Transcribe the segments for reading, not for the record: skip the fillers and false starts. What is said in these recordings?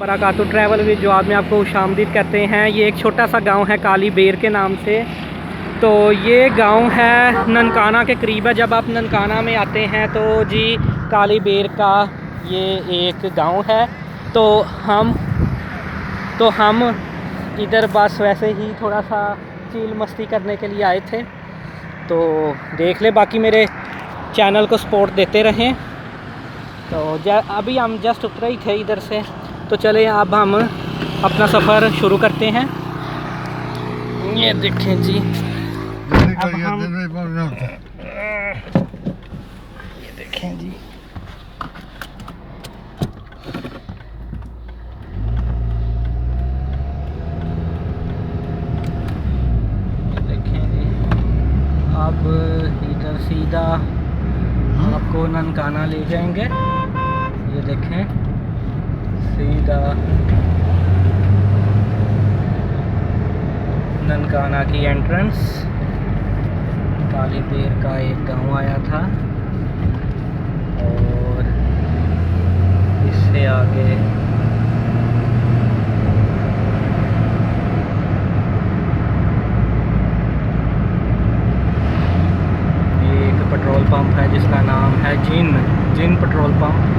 बराकातु travel with जो में आपको खुशामदीद करते हैं। ये एक छोटा सा गांव है काली बेर के नाम से। तो ये गांव है ननकाना के करीब है। जब आप ननकाना में आते हैं तो जी काली बेर का ये एक गांव है। तो हम इधर बस वैसे ही थोड़ा सा चिल मस्ती करने के लिए आए थे। तो देख ले, बाकी मेरे चैनल को सपोर्ट देते रहें। तो अभी हम जस्ट उतरे ही थे इधर से, तो चले अब हम अपना सफ़र शुरू करते हैं। ये देखें जी, अब हम ये देखें जी, अब इधर सीधा आपको ननकाना ले जाएंगे। ये देखें सीधा ननकाना की एंट्रेंस। काली बेर का एक गांव आया था और इससे आगे पेट्रोल पंप है जिसका नाम है जिन पेट्रोल पंप।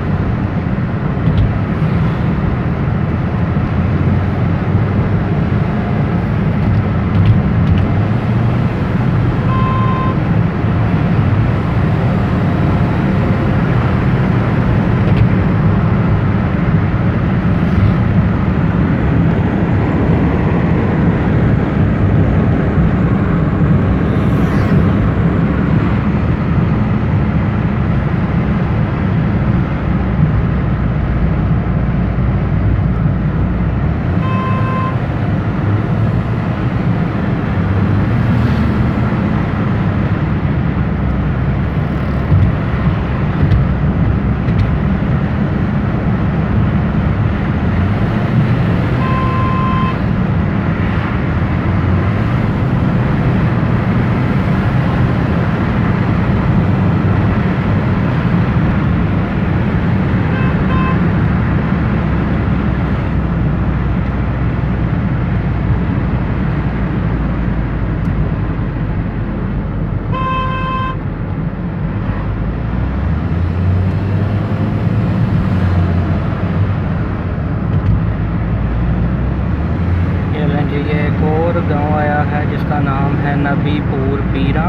ये एक और गांव आया है जिसका नाम है नबीपुर पीरा।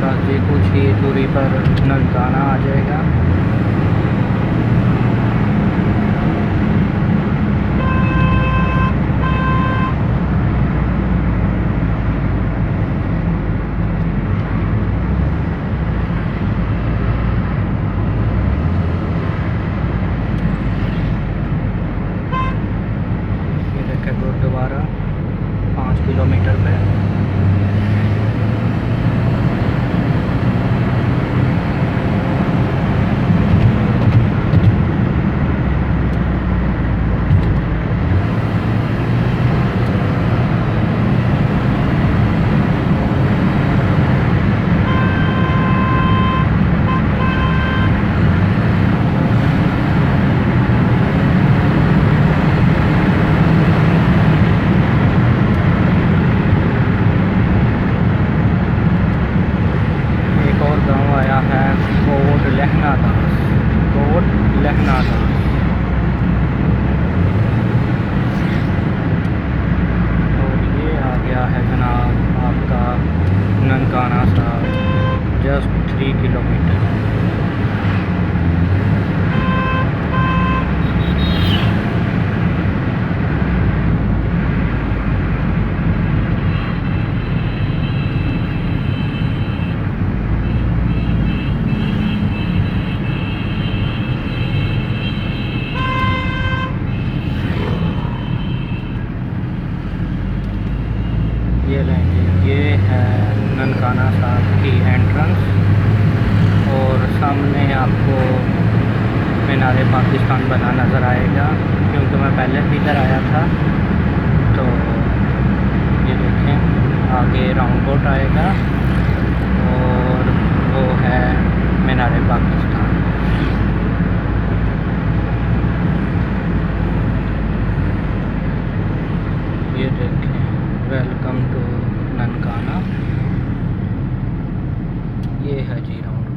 बाकी कुछ ही दूरी पर ननकाना आ जाएगा। गुरुद्वारा 5 किलोमीटर पे। कोट लहनादास। और ये आ गया है जनाब आपका ननकाना सा, जस्ट 3 किलोमीटर। ये है ननकाना साहब की एंट्रेंस और सामने आपको मीनार पाकिस्तान बना नज़र आएगा, क्योंकि मैं पहले भी इधर आया था। तो ये देखें आगे राउंड बोट आएगा और वो है मीनार पाकिस्तान। ये देखें वेलकम टू ननकाना, ये है जी राउंड।